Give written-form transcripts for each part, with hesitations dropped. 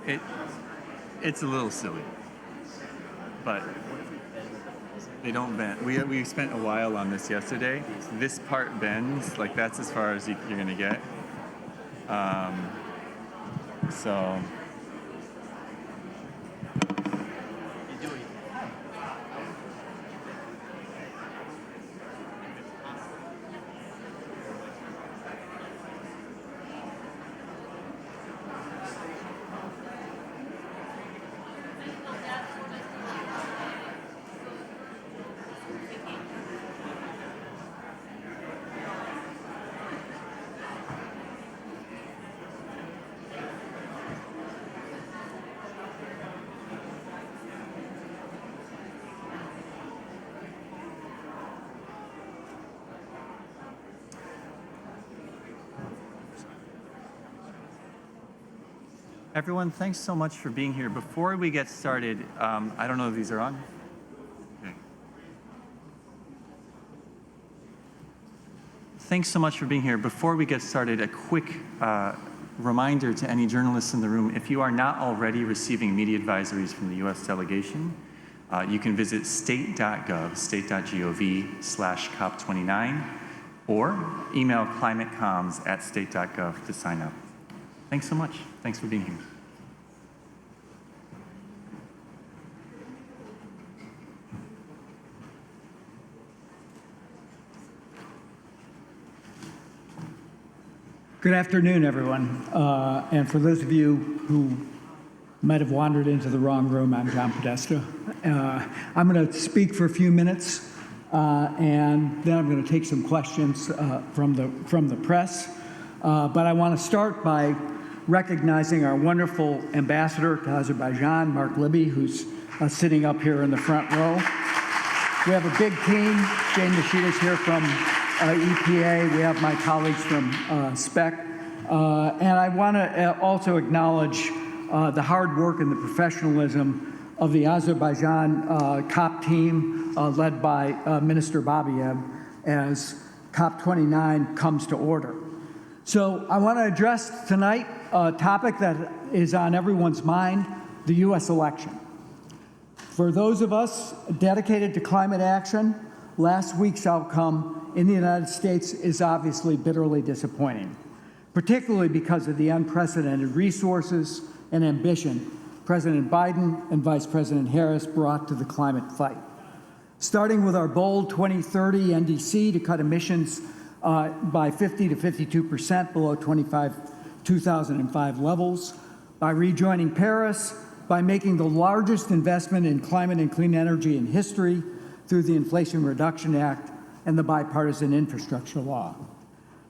It it's a little silly, but they don't bend. We spent a while on this yesterday. This part bends, like that's as far as you're gonna get. So. Everyone, thanks so much for being here. Before we get started, I don't know if these are on. Okay. Thanks so much for being here. Before we get started, a quick reminder to any journalists in the room, if you are not already receiving media advisories from the U.S. delegation, you can visit state.gov, state.gov/COP29, or email climatecomms@state.gov to sign up. Thanks so much. Thanks for being here. Good afternoon, everyone. And for those of you who might have wandered into the wrong room, I'm John Podesta. I'm going to speak for a few minutes, and then I'm going to take some questions from the press. But I want to start by recognizing our wonderful ambassador to Azerbaijan, Mark Libby, who's sitting up here in the front row. We have a big team. Jane Nishita's here from EPA. We have my colleagues from SPEC. And I want to also acknowledge the hard work and the professionalism of the Azerbaijan COP team led by Minister Babiev as COP29 comes to order. So I want to address tonight a topic that is on everyone's mind, the U.S. election. For those of us dedicated to climate action, last week's outcome in the United States is obviously bitterly disappointing, particularly because of the unprecedented resources and ambition President Biden and Vice President Harris brought to the climate fight. Starting with our bold 2030 NDC to cut emissions by 50 to 52% below 2005 levels, by rejoining Paris, by making the largest investment in climate and clean energy in history through the Inflation Reduction Act and the bipartisan infrastructure law.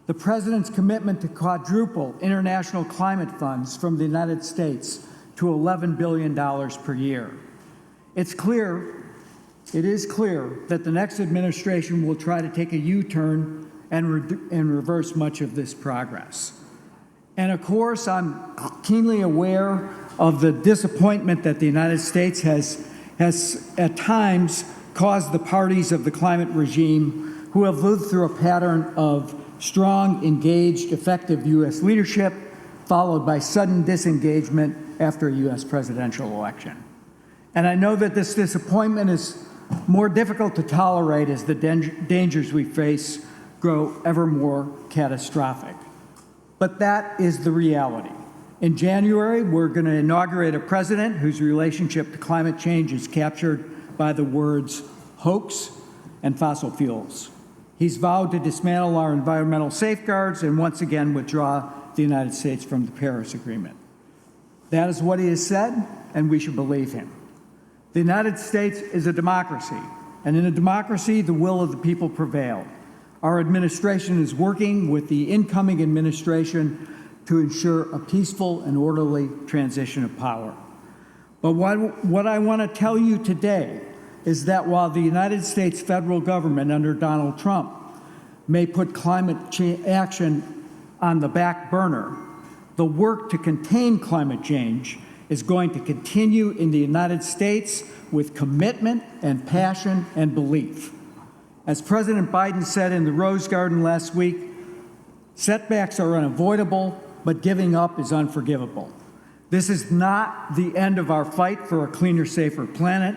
The President's commitment to quadruple international climate funds from the United States to $11 billion per year. It is clear that the next administration will try to take a U-turn and reverse much of this progress. And of course, I'm keenly aware of the disappointment that the United States has at times caused the parties of the climate regime who have lived through a pattern of strong, engaged, effective U.S. leadership, followed by sudden disengagement after a U.S. presidential election. And I know that this disappointment is more difficult to tolerate as the dangers we face grow ever more catastrophic. But that is the reality. In January, we're going to inaugurate a president whose relationship to climate change is captured by the words hoax and fossil fuels. He's vowed to dismantle our environmental safeguards and once again withdraw the United States from the Paris Agreement. That is what he has said, and we should believe him. The United States is a democracy, and in a democracy, the will of the people prevails. Our administration is working with the incoming administration to ensure a peaceful and orderly transition of power. But what I want to tell you today is that while the United States federal government under Donald Trump may put climate action on the back burner, the work to contain climate change is going to continue in the United States with commitment and passion and belief. As President Biden said in the Rose Garden last week, setbacks are unavoidable, but giving up is unforgivable. This is not the end of our fight for a cleaner, safer planet.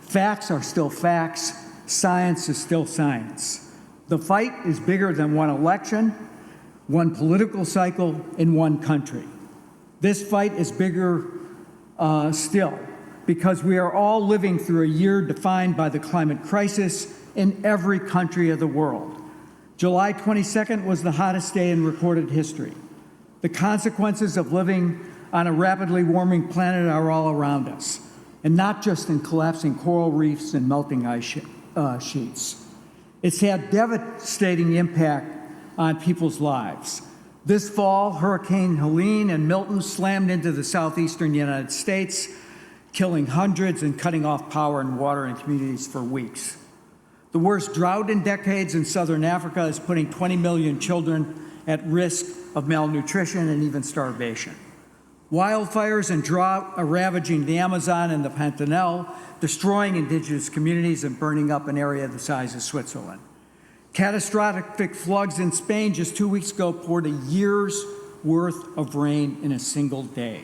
Facts are still facts. Science is still science. The fight is bigger than one election, one political cycle, in one country. This fight is bigger still because we are all living through a year defined by the climate crisis in every country of the world. July 22nd was the hottest day in recorded history. The consequences of living on a rapidly warming planet are all around us, and not just in collapsing coral reefs and melting ice sheets. It's had devastating impact on people's lives. This fall, Hurricane Helene and Milton slammed into the southeastern United States, killing hundreds and cutting off power and water in communities for weeks. The worst drought in decades in southern Africa is putting 20 million children at risk of malnutrition and even starvation. Wildfires and drought are ravaging the Amazon and the Pantanal, destroying indigenous communities and burning up an area the size of Switzerland. Catastrophic floods in Spain just 2 weeks ago poured a year's worth of rain in a single day.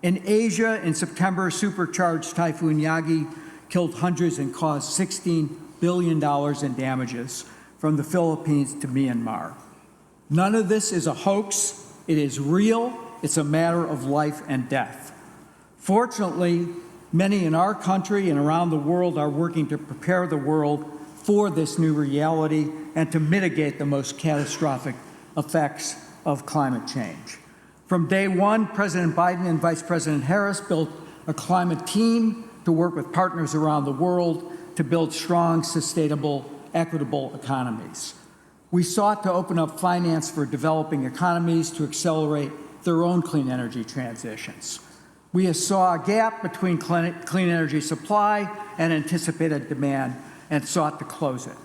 In Asia, in September, supercharged Typhoon Yagi killed hundreds and caused $16 billion in damages from the Philippines to Myanmar. None of this is a hoax. It is real. It's a matter of life and death. Fortunately, many in our country and around the world are working to prepare the world for this new reality and to mitigate the most catastrophic effects of climate change. From day one, President Biden and Vice President Harris built a climate team to work with partners around the world to build strong, sustainable, equitable economies. We sought to open up finance for developing economies to accelerate their own clean energy transitions. We saw a gap between clean energy supply and anticipated demand and sought to close it.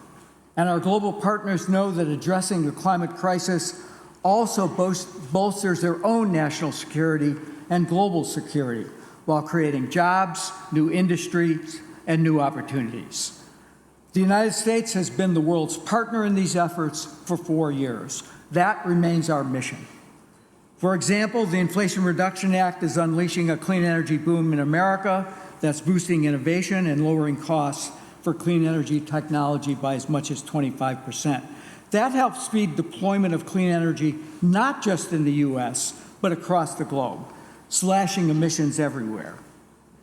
And our global partners know that addressing the climate crisis also bolsters their own national security and global security while creating jobs, new industries, and new opportunities. The United States has been the world's partner in these efforts for 4 years. That remains our mission. For example, the Inflation Reduction Act is unleashing a clean energy boom in America that's boosting innovation and lowering costs for clean energy technology by as much as 25%. That helps speed deployment of clean energy, not just in the US, but across the globe, slashing emissions everywhere.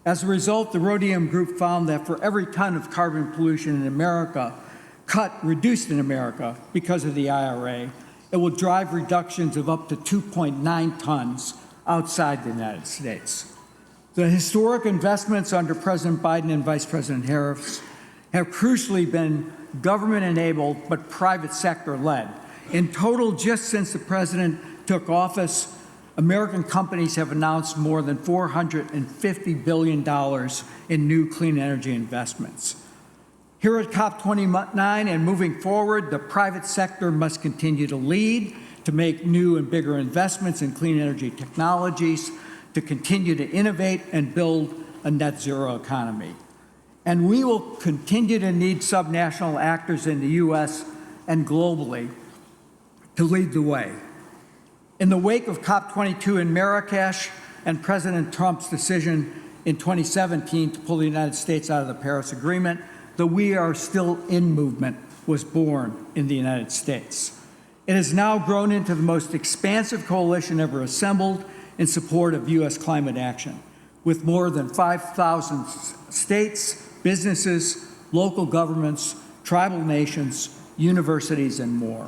As a result, the Rhodium Group found that for every ton of carbon pollution in America, reduced in America because of the IRA, it will drive reductions of up to 2.9 tons outside the United States. The historic investments under President Biden and Vice President Harris have crucially been government-enabled but private sector-led. In total, just since the president took office, American companies have announced more than $450 billion in new clean energy investments. Here at COP29 and moving forward, the private sector must continue to lead, to make new and bigger investments in clean energy technologies, to continue to innovate and build a net zero economy. And we will continue to need subnational actors in the US and globally to lead the way. In the wake of COP22 in Marrakesh and President Trump's decision in 2017 to pull the United States out of the Paris Agreement, the We Are Still In movement was born in the United States. It has now grown into the most expansive coalition ever assembled in support of US climate action, with more than 5,000 states, businesses, local governments, tribal nations, universities, and more.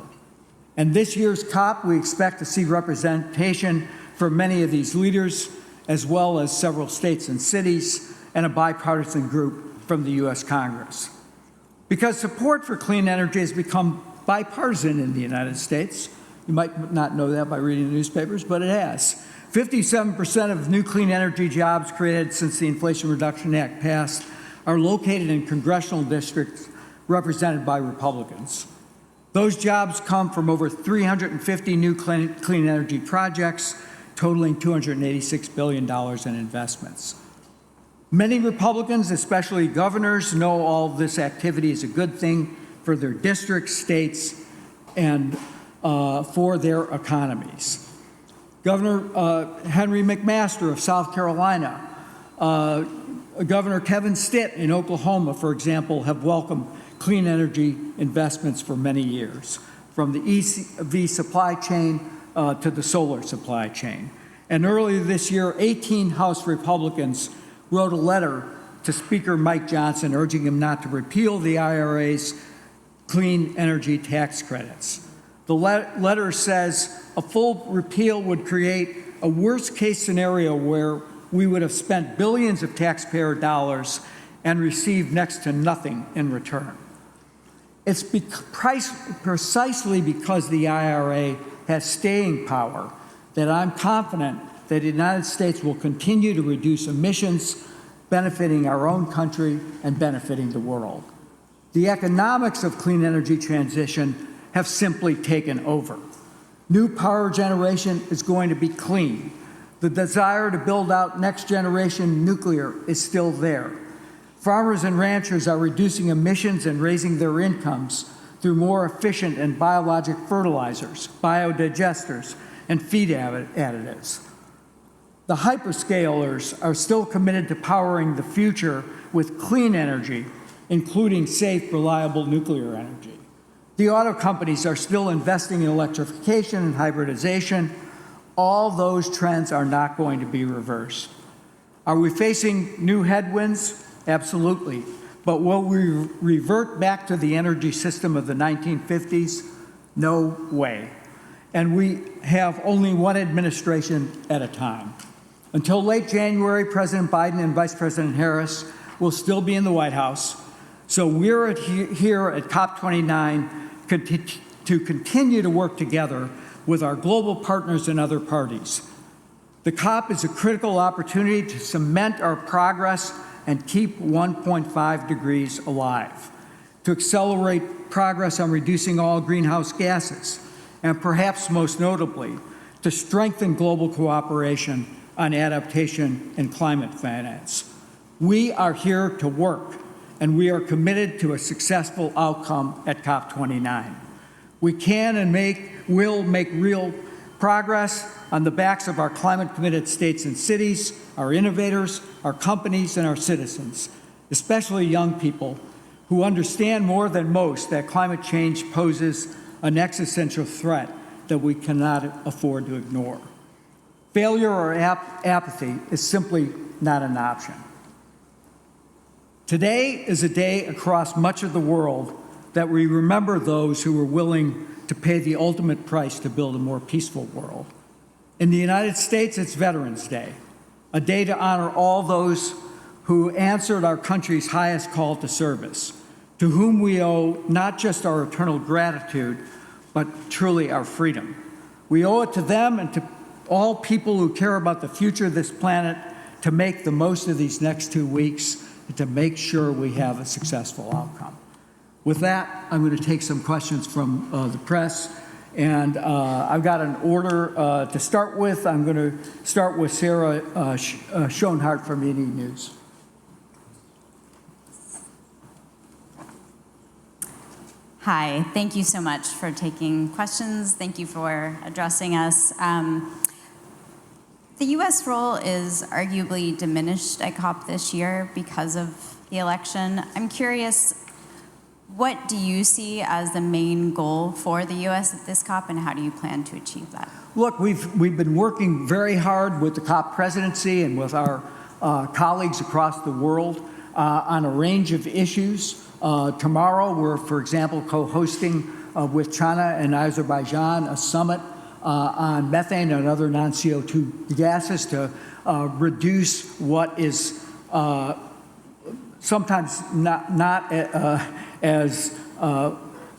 And this year's COP, we expect to see representation from many of these leaders, as well as several states and cities, and a bipartisan group from the US Congress. Because support for clean energy has become bipartisan in the United States. You might not know that by reading the newspapers, but it has. 57% of new clean energy jobs created since the Inflation Reduction Act passed are located in congressional districts represented by Republicans. Those jobs come from over 350 new clean energy projects, totaling $286 billion in investments. Many Republicans, especially governors, know all this activity is a good thing for their districts, states, and for their economies. Governor Henry McMaster of South Carolina, Governor Kevin Stitt in Oklahoma, for example, have welcomed clean energy investments for many years, from the EV supply chain to the solar supply chain. And earlier this year, 18 House Republicans wrote a letter to Speaker Mike Johnson urging him not to repeal the IRA's clean energy tax credits. The letter says a full repeal would create a worst-case scenario where we would have spent billions of taxpayer dollars and received next to nothing in return. It's precisely because the IRA has staying power that I'm confident that the United States will continue to reduce emissions, benefiting our own country and benefiting the world. The economics of clean energy transition have simply taken over. New power generation is going to be clean. The desire to build out next generation nuclear is still there. Farmers and ranchers are reducing emissions and raising their incomes through more efficient and biologic fertilizers, biodigesters, and feed additives. The hyperscalers are still committed to powering the future with clean energy, including safe, reliable nuclear energy. The auto companies are still investing in electrification and hybridization. All those trends are not going to be reversed. Are we facing new headwinds? Absolutely. But will we revert back to the energy system of the 1950s? No way. And we have only one administration at a time. Until late January, President Biden and Vice President Harris will still be in the White House. So we're here at COP29 to continue to work together with our global partners and other parties. The COP is a critical opportunity to cement our progress and keep 1.5 degrees alive, to accelerate progress on reducing all greenhouse gases, and perhaps most notably, to strengthen global cooperation on adaptation and climate finance. We are here to work, and we are committed to a successful outcome at COP29. We can and will make real progress on the backs of our climate-committed states and cities, our innovators, our companies, and our citizens, especially young people who understand more than most that climate change poses an existential threat that we cannot afford to ignore. Failure or apathy is simply not an option. Today is a day across much of the world that we remember those who were willing to pay the ultimate price to build a more peaceful world. In the United States, it's Veterans Day, a day to honor all those who answered our country's highest call to service, to whom we owe not just our eternal gratitude, but truly our freedom. We owe it to them and to all people who care about the future of this planet to make the most of these next 2 weeks and to make sure we have a successful outcome. With that, I'm going to take some questions from the press. And I've got an order to start with. I'm going to start with Sarah Schoenhardt from ED News. Hi, thank you so much for taking questions. Thank you for addressing us. The U.S. role is arguably diminished at COP this year because of the election. I'm curious, what do you see as the main goal for the U.S. at this COP, and how do you plan to achieve that? Look, we've been working very hard with the COP presidency and with our colleagues across the world on a range of issues. Tomorrow, we're, for example, co-hosting with China and Azerbaijan a summit on methane and other non-CO2 gases to reduce what is sometimes not as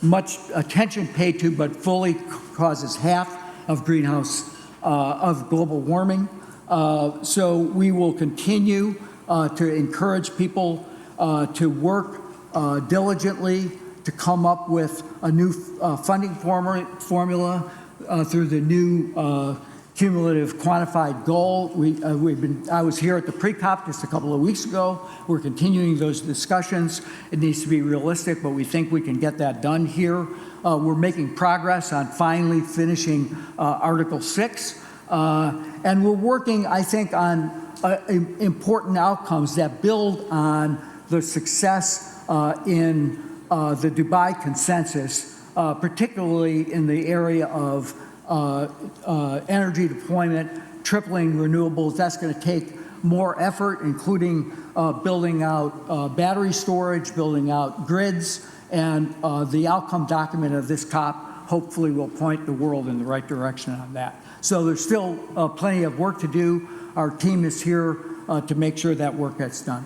much attention paid to, but fully causes half of global warming. So we will continue to encourage people to work diligently to come up with a new funding formula through the new cumulative quantified goal. I was here at the pre-COP just a couple of weeks ago. We're continuing those discussions. It needs to be realistic, but we think we can get that done here. We're making progress on finally finishing Article 6 And we're working, I think, on important outcomes that build on the success in the Dubai Consensus, particularly in the area of energy deployment, tripling renewables. That's going to take more effort, including building out battery storage, building out grids, and the outcome document of this COP hopefully will point the world in the right direction on that. So there's still plenty of work to do. Our team is here to make sure that work gets done.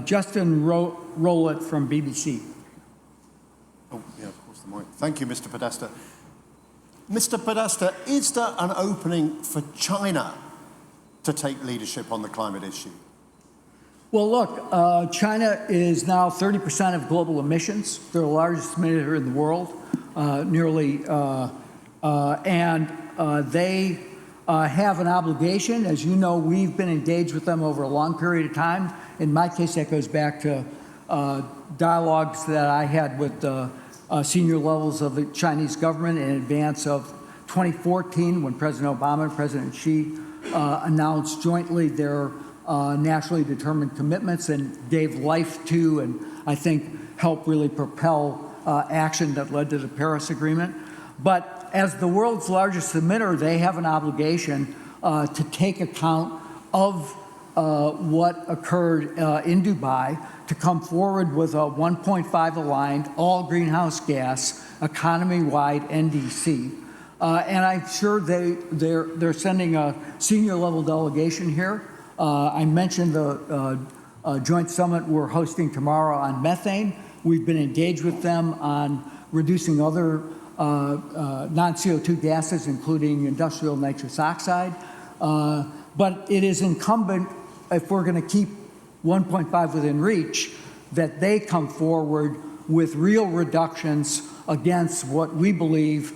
Justin Rowlett from BBC. Oh, yeah, of course, the mic. Thank you, Mr. Podesta. Mr. Podesta, is there an opening for China to take leadership on the climate issue? Well, look, China is now 30% of global emissions. They're the largest emitter in the world, they have an obligation. As you know, we've been engaged with them over a long period of time. In my case, that goes back to dialogues that I had with senior levels of the Chinese government in advance of 2014, when President Obama and President Xi announced jointly their nationally determined commitments and gave life to, and I think helped really propel action that led to the Paris Agreement. But as the world's largest emitter, they have an obligation to take account of what occurred in Dubai, to come forward with a 1.5 aligned, all greenhouse gas, economy-wide NDC. And I'm sure they're sending a senior level delegation here. I mentioned the joint summit we're hosting tomorrow on methane. We've been engaged with them on reducing other non-CO2 gases, including industrial nitrous oxide. But it is incumbent, if we're going to keep 1.5 within reach, that they come forward with real reductions against what we believe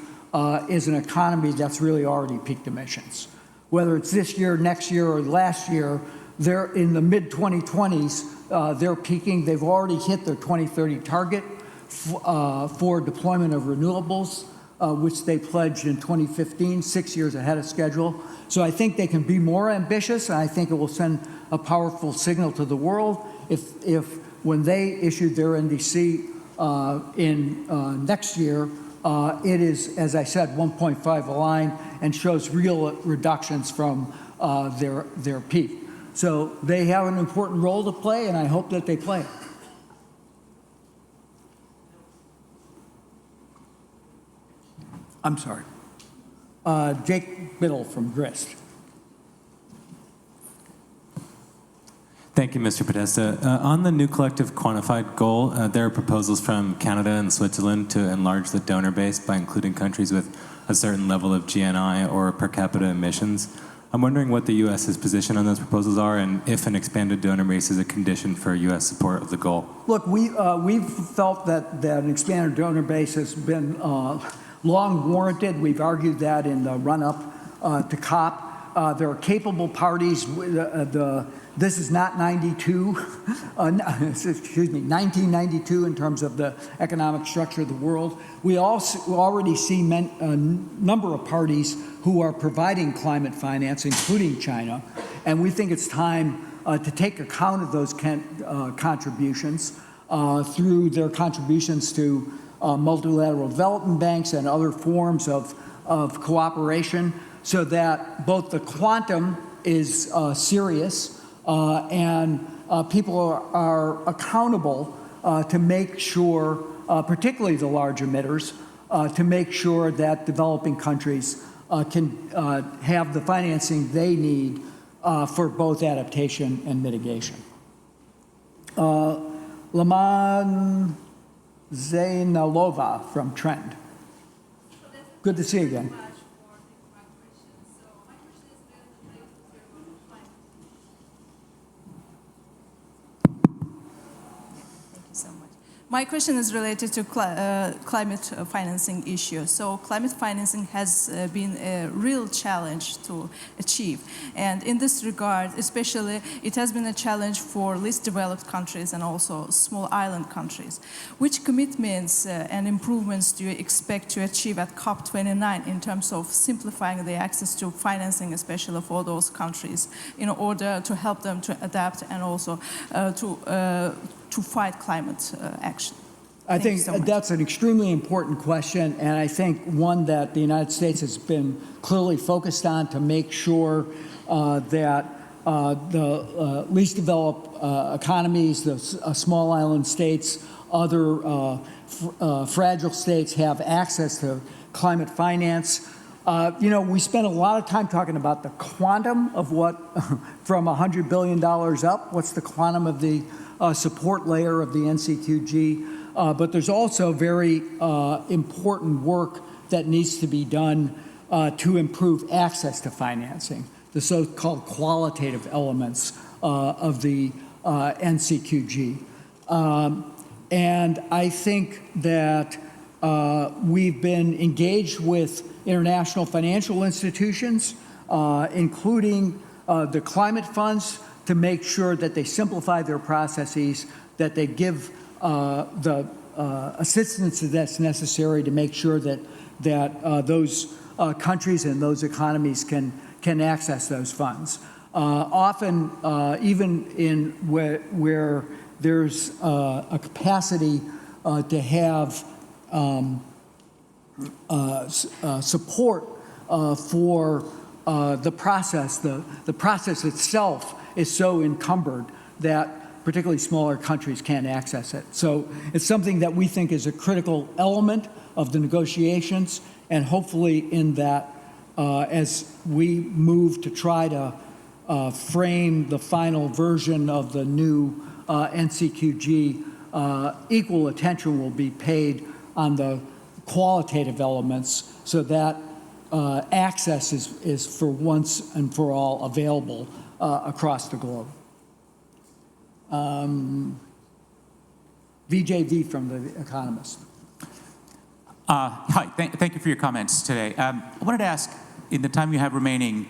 is an economy that's really already peaked emissions. Whether it's this year, next year, or last year, they're in the mid-2020s, they're peaking. They've already hit their 2030 target for deployment of renewables, which they pledged in 2015, 6 years ahead of schedule. So I think they can be more ambitious, and I think it will send a powerful signal to the world if when they issued their NDC in next year, it is, as I said, 1.5 aligned and shows real reductions from their peak. So they have an important role to play, and I hope that they play it. I'm sorry. Jake Biddle from Grist. Thank you, Mr. Podesta. On the New Collective Quantified goal, there are proposals from Canada and Switzerland to enlarge the donor base by including countries with a certain level of GNI or per capita emissions. I'm wondering what the U.S.'s position on those proposals are, and if an expanded donor base is a condition for U.S. support of the goal. Look, we've felt that an expanded donor base has been long warranted. We've argued that in the run-up to COP. There are capable parties. This is not 1992 in terms of the economic structure of the world. We also already see a number of parties who are providing climate finance, including China, and we think it's time to take account of those contributions through their contributions to multilateral development banks and other forms of cooperation, so that both the quantum is serious and people are accountable to make sure, particularly the large emitters, to make sure that developing countries can have the financing they need for both adaptation and mitigation. Laman Zainalova from Trend. Good to see you again. My question is related to climate financing issue. So climate financing has been a real challenge to achieve. And in this regard, especially, it has been a challenge for least developed countries and also small island countries. Which commitments and improvements do you expect to achieve at COP29 in terms of simplifying the access to financing, especially for those countries, in order to help them to adapt and also to fight climate action? I think that's an extremely important question, and I think one that the United States has been clearly focused on to make sure that the least developed economies, the small island states, other fragile states have access to climate finance. We spent a lot of time talking about the quantum of what, from $100 billion up, what's the quantum of the support layer of the NCQG. But there's also very important work that needs to be done to improve access to financing, the so-called qualitative elements of the NCQG. And I think that we've been engaged with international financial institutions, including the climate funds, to make sure that they simplify their processes, that they give the assistance that's necessary to make sure that those countries and those economies can access those funds. Often, even in where there's a capacity to have support for the process. The process itself is so encumbered that particularly smaller countries can't access it. So it's something that we think is a critical element of the negotiations, and hopefully in that, as we move to try to frame the final version of the new NCQG, equal attention will be paid on the qualitative elements so that access is for once and for all available across the globe. VJV from The Economist. Hi, thank you for your comments today. I wanted to ask, in the time you have remaining,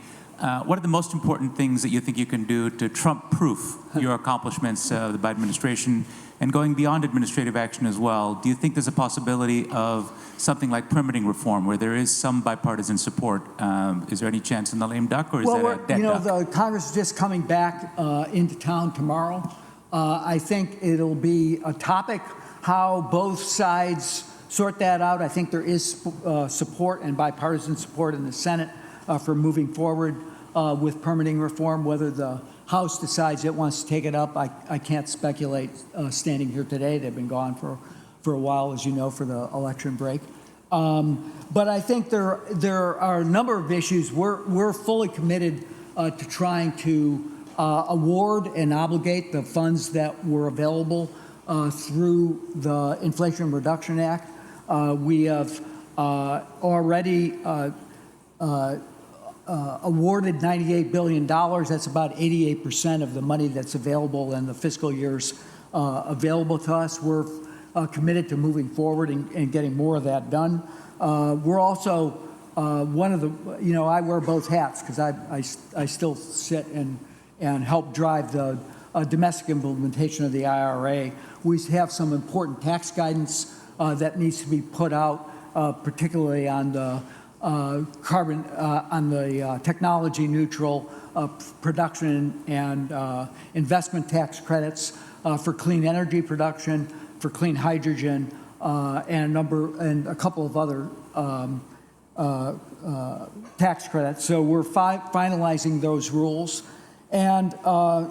what are the most important things that you think you can do to Trump-proof your accomplishments of the Biden administration, and going beyond administrative action as well? Do you think there's a possibility of something like permitting reform, where there is some bipartisan support? Is there any chance in the lame duck, or is that a dead duck? The Congress is just coming back into town tomorrow. I think it'll be a topic how both sides sort that out. I think there is support and bipartisan support in the Senate for moving forward with permitting reform. Whether the House decides it wants to take it up, I can't speculate standing here today. They've been gone for a while, as you know, for the election break. But I think there are a number of issues. We're fully committed to trying to award and obligate the funds that were available through the Inflation Reduction Act. We have already awarded $98 billion. That's about 88% of the money that's available in the fiscal years available to us. We're committed to moving forward and getting more of that done. We're also one of the, I wear both hats because I still sit and help drive the domestic implementation of the IRA. We have some important tax guidance that needs to be put out, particularly on the carbon, on the technology neutral production and investment tax credits for clean energy production, for clean hydrogen, and a couple of other tax credits. So we're finalizing those rules. And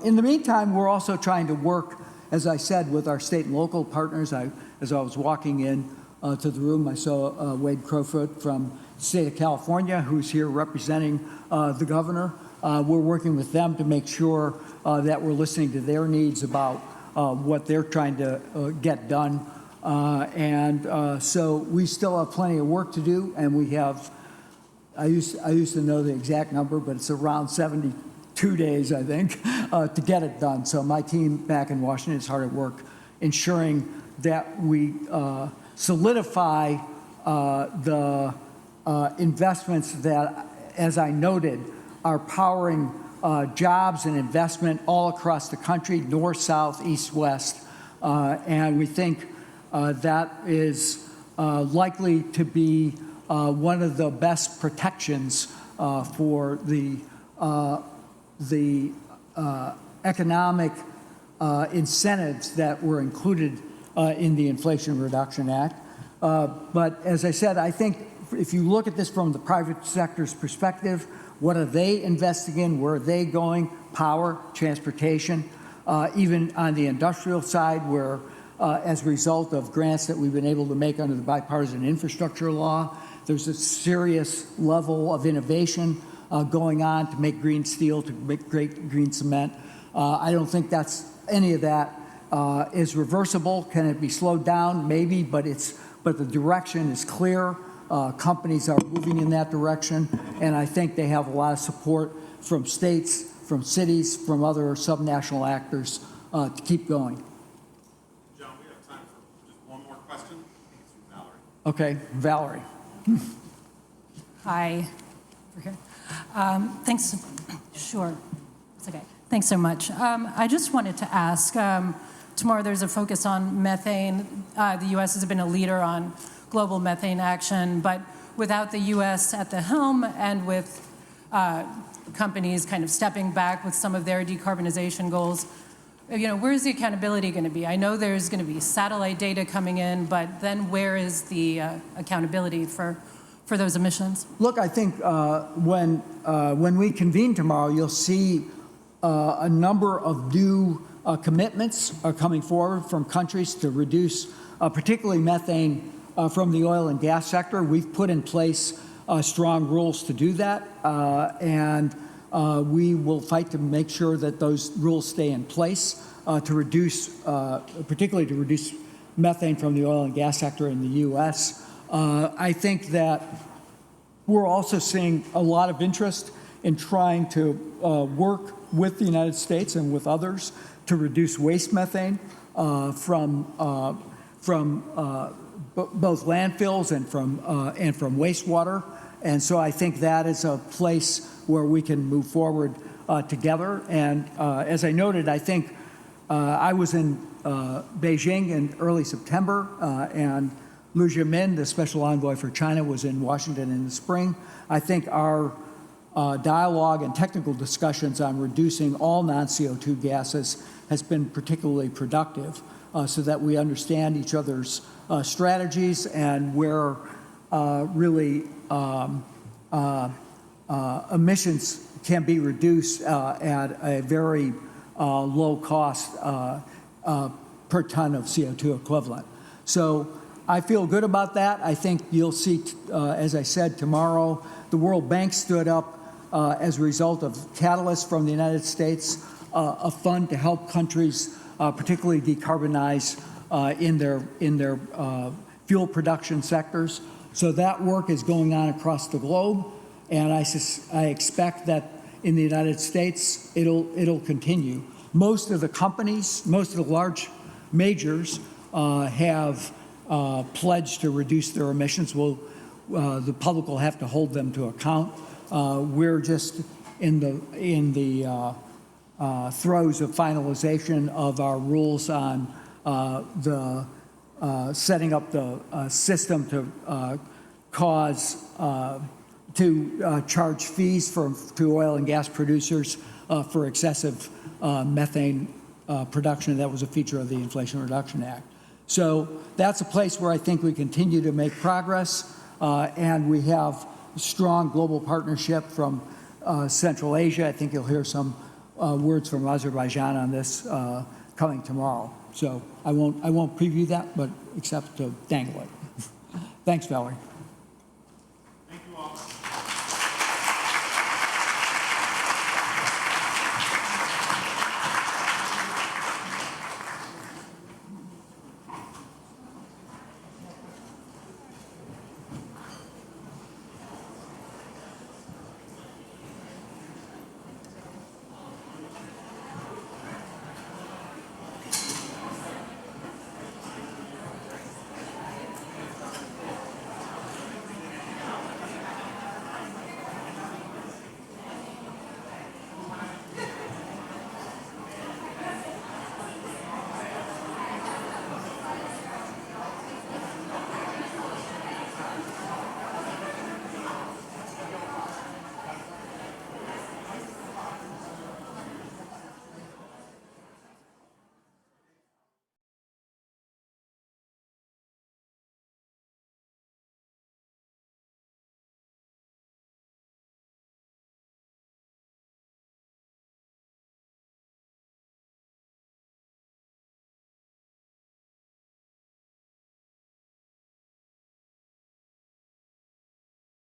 in the meantime, we're also trying to work, as I said, with our state and local partners. As I was walking in to the room, I saw Wade Crowfoot from the state of California, who's here representing the governor. We're working with them to make sure that we're listening to their needs about what they're trying to get done. So we still have plenty of work to do, and we have, I used to know the exact number, but it's around 72 days, I think, to get it done. So my team back in Washington is hard at work ensuring that we solidify the investments that, as I noted, are powering jobs and investment all across the country, north, south, east, west. And we think that is likely to be one of the best protections for the economic incentives that were included in the Inflation Reduction Act. But as I said, I think if you look at this from the private sector's perspective, what are they investing in? Where are they going? Power, transportation, even on the industrial side, where as a result of grants that we've been able to make under the bipartisan infrastructure law, there's a serious level of innovation going on to make green steel, to make great green cement. I don't think that's any of that is reversible. Can it be slowed down? Maybe, but the direction is clear. Companies are moving in that direction, and I think they have a lot of support from states, from cities, from other subnational actors to keep going. John, we have time for just one more question. I think it's from Valerie. Okay, Valerie. Hi. Over here. Thanks. Sure. It's okay. Thanks so much. I just wanted to ask, tomorrow there's a focus on methane. The U.S. has been a leader on global methane action, but without the U.S. at the helm and with companies kind of stepping back with some of their decarbonization goals, where's the accountability going to be? I know there's going to be satellite data coming in, but then where is the accountability for those emissions? Look, I think when we convene tomorrow, you'll see a number of new commitments are coming forward from countries to reduce, particularly methane from the oil and gas sector. We've put in place strong rules to do that, and we will fight to make sure that those rules stay in place to reduce, particularly to reduce methane from the oil and gas sector in the U.S. I think that we're also seeing a lot of interest in trying to work with the United States and with others to reduce waste methane from both landfills and from wastewater. And so I think that is a place where we can move forward together. And as I noted, I think I was in Beijing in early September, and Liu Jiamin, the special envoy for China, was in Washington in the spring. I think our dialogue and technical discussions on reducing all non-CO2 gases has been particularly productive, so that we understand each other's strategies and where really emissions can be reduced at a very low cost per ton of CO2 equivalent. So I feel good about that. I think you'll see, as I said, tomorrow, the World Bank stood up as a result of catalysts from the United States, a fund to help countries particularly decarbonize in their fuel production sectors. So that work is going on across the globe, and I expect that in the United States it'll continue. Most of the companies, most of the large majors have pledged to reduce their emissions. The public will have to hold them to account. We're just in the throes of finalization of our rules on the setting up the system to charge fees to oil and gas producers for excessive methane production. That was a feature of the Inflation Reduction Act. So that's a place where I think we continue to make progress, and we have strong global partnership from Central Asia. I think you'll hear some words from Azerbaijan on this coming tomorrow. So I won't preview that, but except to dangle it. Thanks, Valerie.